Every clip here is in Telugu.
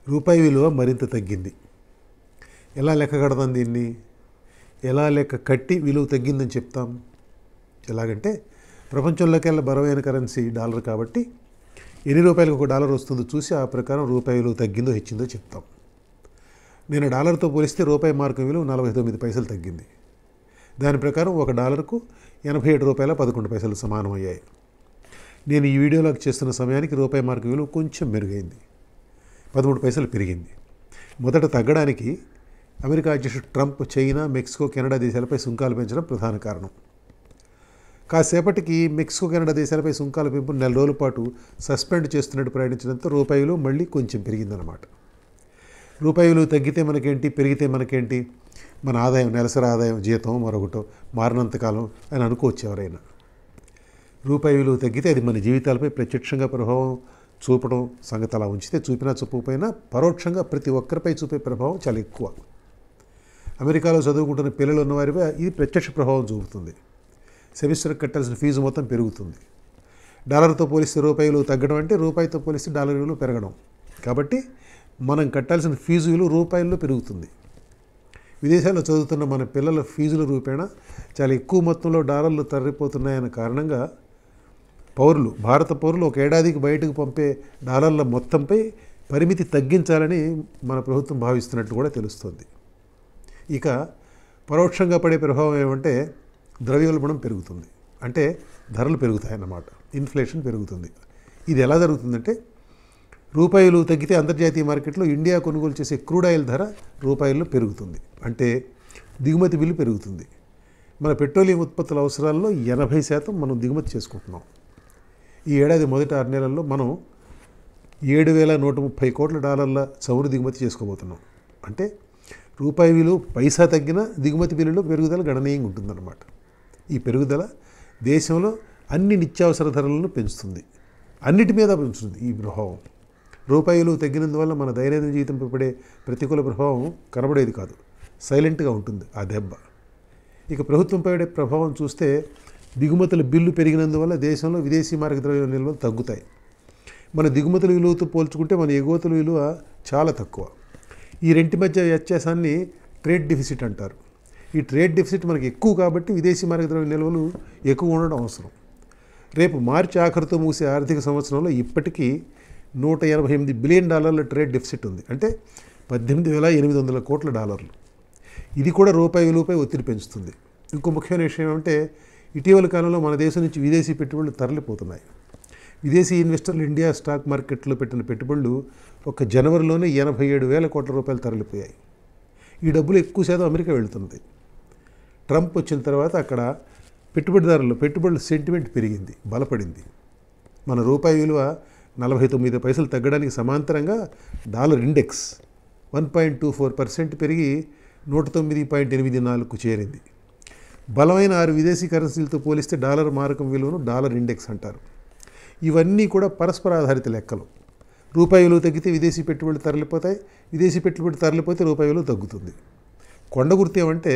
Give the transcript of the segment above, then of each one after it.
రూపాయి విలువ మరింత తగ్గింది. ఎలా లెక్క కడదాం దీన్ని? ఎలా లెక్క కట్టి విలువ తగ్గిందని చెప్తాం? ఎలాగంటే ప్రపంచంలోకెల్లా బరువైన కరెన్సీ డాలర్ కాబట్టి ఎన్ని రూపాయలకు ఒక డాలర్ వస్తుందో చూసి ఆ ప్రకారం రూపాయి విలువ తగ్గిందో హెచ్చిందో చెప్తాం. నేను డాలర్తో పోలిస్తే రూపాయి మార్కు విలువ 49 పైసలు తగ్గింది. దాని ప్రకారం ఒక డాలర్కు 87 రూపాయల 11 పైసలు సమానం అయ్యాయి. నేను ఈ వీడియోలోకి చేస్తున్న సమయానికి రూపాయి మార్కు విలువ కొంచెం మెరుగైంది, 13 పైసలు పెరిగింది. మొదట తగ్గడానికి అమెరికా అధ్యక్షుడు ట్రంప్ చైనా, మెక్సికో, కెనడా దేశాలపై సుంకాలు పెంచడం ప్రధాన కారణం. కాసేపటికి మెక్సికో, కెనడా దేశాలపై సుంకాల పెంపు 4 రోజుల పాటు సస్పెండ్ చేస్తున్నట్టు ప్రకటించడంతో రూపాయి విలువ మళ్ళీ కొంచెం పెరిగిందన్నమాట. రూపాయి విలువ తగ్గితే మనకేంటి, పెరిగితే మనకేంటి? మన ఆదాయం, నెలసరి ఆదాయం, జీతం మరొకటో మారినంతకాలం అని అనుకోవచ్చు ఎవరైనా. రూపాయి విలువ తగ్గితే అది మన జీవితాలపై ప్రత్యక్షంగా ప్రభావం చూపడం సంగతి అలా ఉంచితే, చూపినా చూపకపోయినా పరోక్షంగా ప్రతి ఒక్కరిపై చూపే ప్రభావం చాలా ఎక్కువ. అమెరికాలో చదువుకుంటున్న పిల్లలు ఉన్నవారిపై ఇది ప్రత్యక్ష ప్రభావం చూపుతుంది. సెమిస్టర్కి కట్టాల్సిన ఫీజు మొత్తం పెరుగుతుంది. డాలర్తో పోలిస్తే రూపాయి విలువ తగ్గడం అంటే రూపాయితో పోలిస్తే డాలర్ విలువ పెరగడం. కాబట్టి మనం కట్టాల్సిన ఫీజు విలువ రూపాయల్లో పెరుగుతుంది. విదేశాల్లో చదువుతున్న మన పిల్లల ఫీజుల రూపేణా చాలా ఎక్కువ మొత్తంలో డాలర్లు తరలిపోతున్నాయన్న కారణంగా భారత పౌరులు ఒక ఏడాదికి బయటకు పంపే డాలర్ల మొత్తంపై పరిమితి తగ్గించాలని మన ప్రభుత్వం భావిస్తున్నట్లు కూడా తెలుస్తుంది. ఇక పరోక్షంగా పడే ప్రభావం ఏమంటే ద్రవ్యోల్బణం పెరుగుతుంది. అంటే ధరలు పెరుగుతాయన్నమాట, ఇన్ఫ్లేషన్ పెరుగుతుంది. ఇది ఎలా జరుగుతుందంటే రూపాయి విలువ తగ్గితే అంతర్జాతీయ మార్కెట్లో ఇండియా కొనుగోలు చేసే క్రూడ్ ఆయిల్ ధర రూపాయల్లో పెరుగుతుంది. అంటే దిగుమతి బిల్లు పెరుగుతుంది. మన పెట్రోలియం ఉత్పత్తుల అవసరాల్లో 80% మనం దిగుమతి చేసుకుంటున్నాం. ఈ ఏడాది మొదటి 6 నెలల్లో మనం 7,130 కోట్ల డాలర్ల చమురు దిగుమతి చేసుకోబోతున్నాం. అంటే రూపాయి విలువ పైసా తగ్గిన దిగుమతి బిల్లులో పెరుగుదల గణనీయంగా ఉంటుందన్నమాట. ఈ పెరుగుదల దేశంలో అన్ని నిత్యావసర ధరలను పెంచుతుంది, అన్నిటి మీద పెంచుతుంది. ఈ ప్రభావం రూపాయి విలువ తగ్గినందువల్ల మన దైనందిన జీవితంపై పడే ప్రతికూల ప్రభావం కనబడేది కాదు, సైలెంట్గా ఉంటుంది ఆ దెబ్బ. ఇక ప్రభుత్వంపై పడే ప్రభావం చూస్తే దిగుమతుల బిల్లు పెరిగినందువల్ల దేశంలో విదేశీ మారక ద్రవ్య నిల్వలు తగ్గుతాయి. మన దిగుమతుల విలువతో పోల్చుకుంటే మన ఎగుమతుల విలువ చాలా తక్కువ. ఈ రెంటి మధ్య వ్యత్యాసాన్ని ట్రేడ్ డెఫిసిట్ అంటారు. ఈ ట్రేడ్ డెఫిసిట్ మనకి ఎక్కువ కాబట్టి విదేశీ మారక ద్రవ్య నిల్వలు ఎక్కువ ఉండడం అవసరం. రేపు మార్చి ఆఖరితో ముగిసే ఆర్థిక సంవత్సరంలో ఇప్పటికీ $188 బిలియన్ ట్రేడ్ డెఫిసిట్ ఉంది. అంటే 18,800 కోట్ల డాలర్లు. ఇది కూడా రూపాయి విలువపై ఒత్తిడి పెంచుతుంది. ఇంకో ముఖ్యమైన విషయం ఏమంటే ఇటీవల కాలంలో మన దేశం నుంచి విదేశీ పెట్టుబడులు తరలిపోతున్నాయి. విదేశీ ఇన్వెస్టర్లు ఇండియా స్టాక్ మార్కెట్లో పెట్టిన పెట్టుబడులు ఒక జనవరిలోనే 87,000 కోట్ల రూపాయలు తరలిపోయాయి. ఈ డబ్బులు ఎక్కువ శాతం అమెరికా వెళుతుంది. ట్రంప్ వచ్చిన తర్వాత అక్కడ పెట్టుబడుల సెంటిమెంట్ పెరిగింది, బలపడింది. మన రూపాయి విలువ 49 పైసలు తగ్గడానికి సమాంతరంగా డాలర్ ఇండెక్స్ 1.24% పెరిగి 109.84కు చేరింది. బలమైన 6 విదేశీ కరెన్సీలతో పోలిస్తే డాలర్ మారకం విలువను డాలర్ ఇండెక్స్ అంటారు. ఇవన్నీ కూడా పరస్పర ఆధారిత లెక్కలు. రూపాయి విలువ తగ్గితే విదేశీ పెట్టుబడులు తరలిపోతాయి, విదేశీ పెట్టుబడి తరలిపోతే రూపాయి విలువ తగ్గుతుంది. కొండ గుర్తు ఏమంటే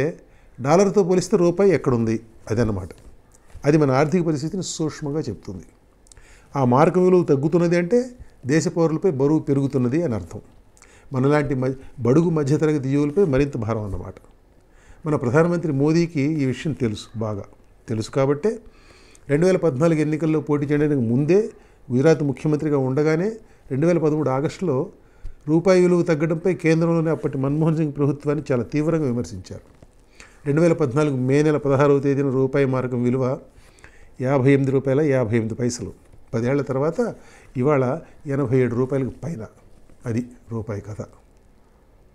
డాలర్తో పోలిస్తే రూపాయి ఎక్కడుంది అదన్నమాట. అది మన ఆర్థిక పరిస్థితిని సూక్ష్మంగా చెప్తుంది. ఆ మార్క విలువ తగ్గుతున్నది అంటే దేశ పౌరులపై బరువు పెరుగుతున్నది అని అర్థం. మనలాంటి బడుగు మధ్యతరగతి జీవులపై మరింత భారం అన్నమాట. మన ప్రధానమంత్రి మోదీకి ఈ విషయం బాగా తెలుసు కాబట్టే 2014 ఎన్నికల్లో పోటీ చేయడానికి ముందే గుజరాత్ ముఖ్యమంత్రిగా ఉండగానే 2013 ఆగస్టులో రూపాయి విలువ తగ్గడంపై కేంద్రంలోని అప్పటి మన్మోహన్ సింగ్ ప్రభుత్వాన్ని చాలా తీవ్రంగా విమర్శించారు. 2014 మే నెల 16వ తేదీన రూపాయి మారకం విలువ ₹58.58. 10 ఏళ్ల తర్వాత ఇవాళ 87 రూపాయలకు పైన. అది రూపాయి కథ.